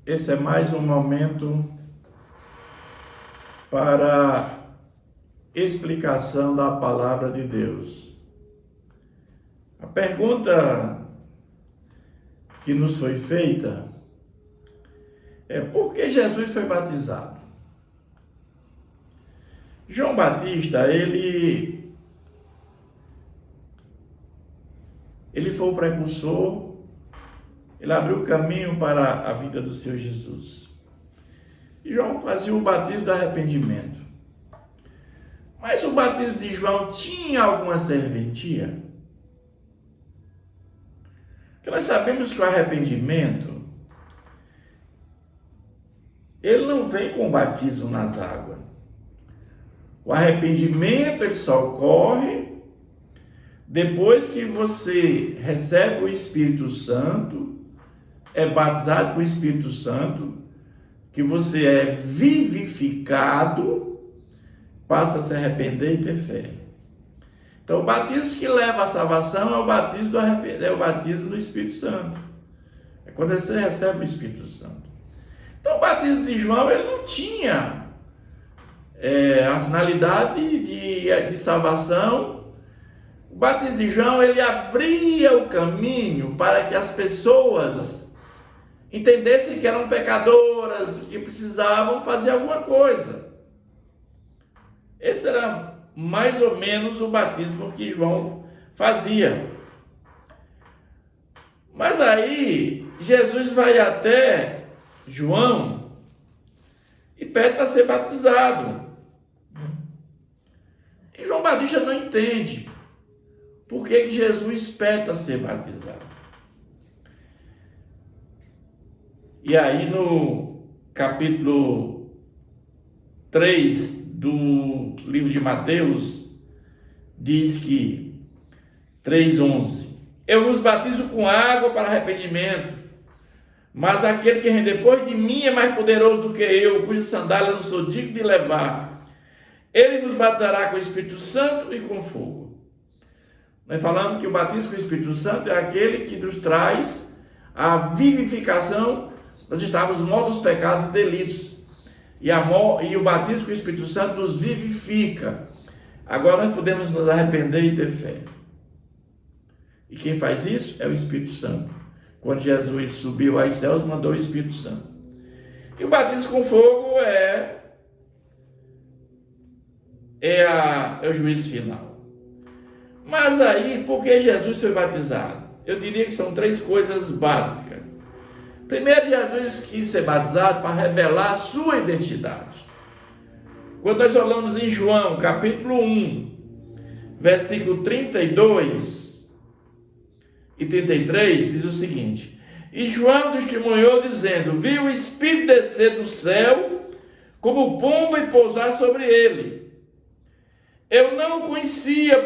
esse é mais um momento para explicação da palavra de Deus. A pergunta que nos foi feita é: por que Jesus foi batizado? João Batista, ele foi o precursor, ele abriu o caminho para a vida do Senhor Jesus. E João fazia o batismo do arrependimento. Mas o batismo de João tinha alguma serventia? Porque nós sabemos que o arrependimento, ele não vem com o batismo nas águas. O arrependimento, ele só ocorre depois que você recebe o Espírito Santo, é batizado com o Espírito Santo, que você é vivificado, passa a se arrepender e ter fé. Então, o batismo que leva à salvação é o batismo do Espírito Santo. É quando você recebe o Espírito Santo. Então, o batismo de João, ele não tinha a finalidade de salvação. O batismo de João, ele abria o caminho para que as pessoas entendessem que eram pecadoras, que precisavam fazer alguma coisa. Esse era mais ou menos o batismo que João fazia. Mas aí, Jesus vai até João e pede para ser batizado. E João Batista não entende por que Jesus pede para ser batizado. E aí no capítulo 3 do livro de Mateus, diz que 3:11: eu vos batizo com água para arrependimento, mas aquele que vem depois de mim é mais poderoso do que eu, cuja sandália não sou digno de levar. Ele vos batizará com o Espírito Santo e com fogo. Nós falamos que o batismo com o Espírito Santo é aquele que nos traz a vivificação. Nós estávamos mortos aos pecados e delitos. E o batismo com o Espírito Santo nos vivifica. Agora nós podemos nos arrepender e ter fé. E quem faz isso é o Espírito Santo. Quando Jesus subiu aos céus, mandou o Espírito Santo. E o batismo com fogo é o juízo final. Mas aí, por que Jesus foi batizado? Eu diria que são 3 coisas básicas. Primeiro, Jesus quis ser batizado para revelar a sua identidade. Quando nós olhamos em João, capítulo 1, versículo 32 e 33, diz o seguinte: e João testemunhou dizendo: vi o Espírito descer do céu como pomba e pousar sobre ele. Eu não conhecia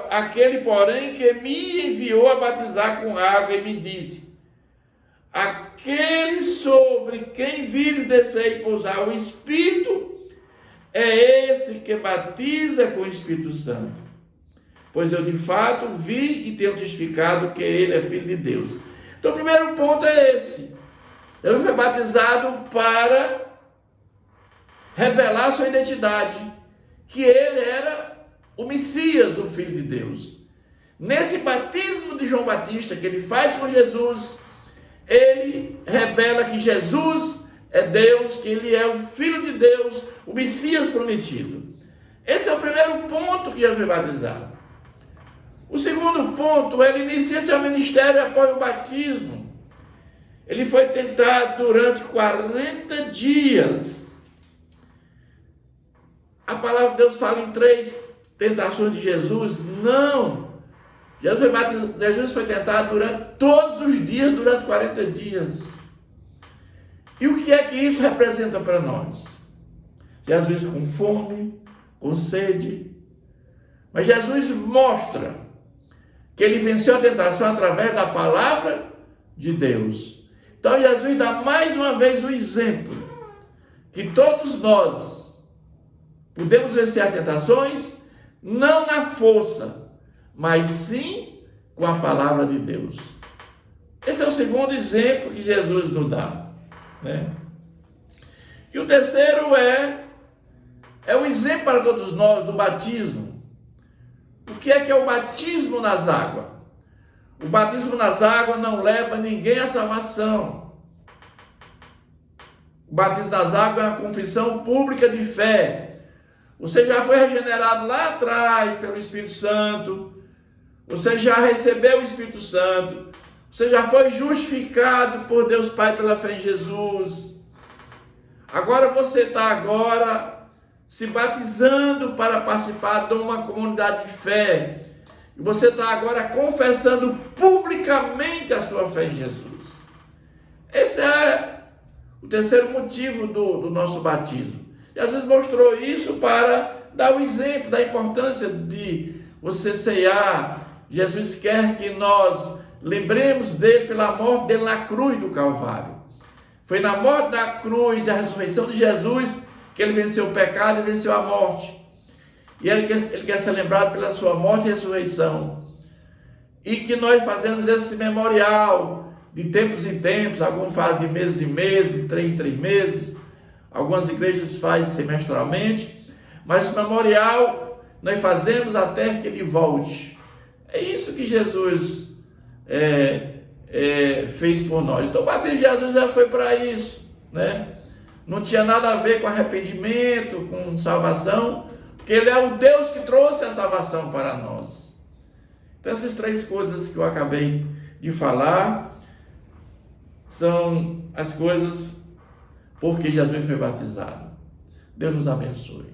aquele, porém, que me enviou a batizar com água e me disse: aquele sobre quem vires descer e pousar o Espírito, é esse que batiza com o Espírito Santo. Pois eu de fato vi e tenho testificado que ele é Filho de Deus. Então o primeiro ponto é esse. Ele foi batizado para revelar sua identidade, que ele era o Messias, o Filho de Deus. Nesse batismo de João Batista que ele faz com Jesus, ele revela que Jesus é Deus, que ele é o Filho de Deus, o Messias prometido. Esse é o primeiro ponto que ele foi batizado. O segundo ponto, ele inicia seu ministério após o batismo. Ele foi tentado durante 40 dias. A palavra de Deus fala em 3 tentações de Jesus. Não! Jesus foi tentado durante todos os dias, durante 40 dias. E o que é que isso representa para nós? Jesus com fome, com sede. Mas Jesus mostra que ele venceu a tentação através da palavra de Deus. Então Jesus dá mais uma vez o exemplo que todos nós podemos vencer as tentações, não na força, mas sim com a palavra de Deus. Esse é o segundo exemplo que Jesus nos dá. né? E o terceiro é o exemplo para todos nós do batismo. O que é o batismo nas águas? O batismo nas águas não leva ninguém à salvação. O batismo nas águas é uma confissão pública de fé. Você já foi regenerado lá atrás pelo Espírito Santo. Você já recebeu o Espírito Santo. Você já foi justificado por Deus Pai pela fé em Jesus. Agora você está se batizando para participar de uma comunidade de fé. E você está agora confessando publicamente a sua fé em Jesus. Esse é o terceiro motivo do nosso batismo. Jesus mostrou isso para dar o exemplo da importância de você ceiar. Jesus quer que nós lembremos dele pela morte dele na cruz do Calvário. Foi na morte da cruz, a ressurreição de Jesus, que ele venceu o pecado e venceu a morte. E ele quer ser lembrado pela sua morte e ressurreição. E que nós fazemos esse memorial de tempos em tempos, alguns fazem de meses em meses, de 3 em 3 meses, algumas igrejas fazem semestralmente, mas esse memorial nós fazemos até que ele volte. É isso que Jesus fez por nós. Então o batismo de Jesus já foi para isso, né? Não tinha nada a ver com arrependimento, com salvação, porque ele é o Deus que trouxe a salvação para nós. Então essas 3 coisas que eu acabei de falar são as coisas por que Jesus foi batizado. Deus nos abençoe.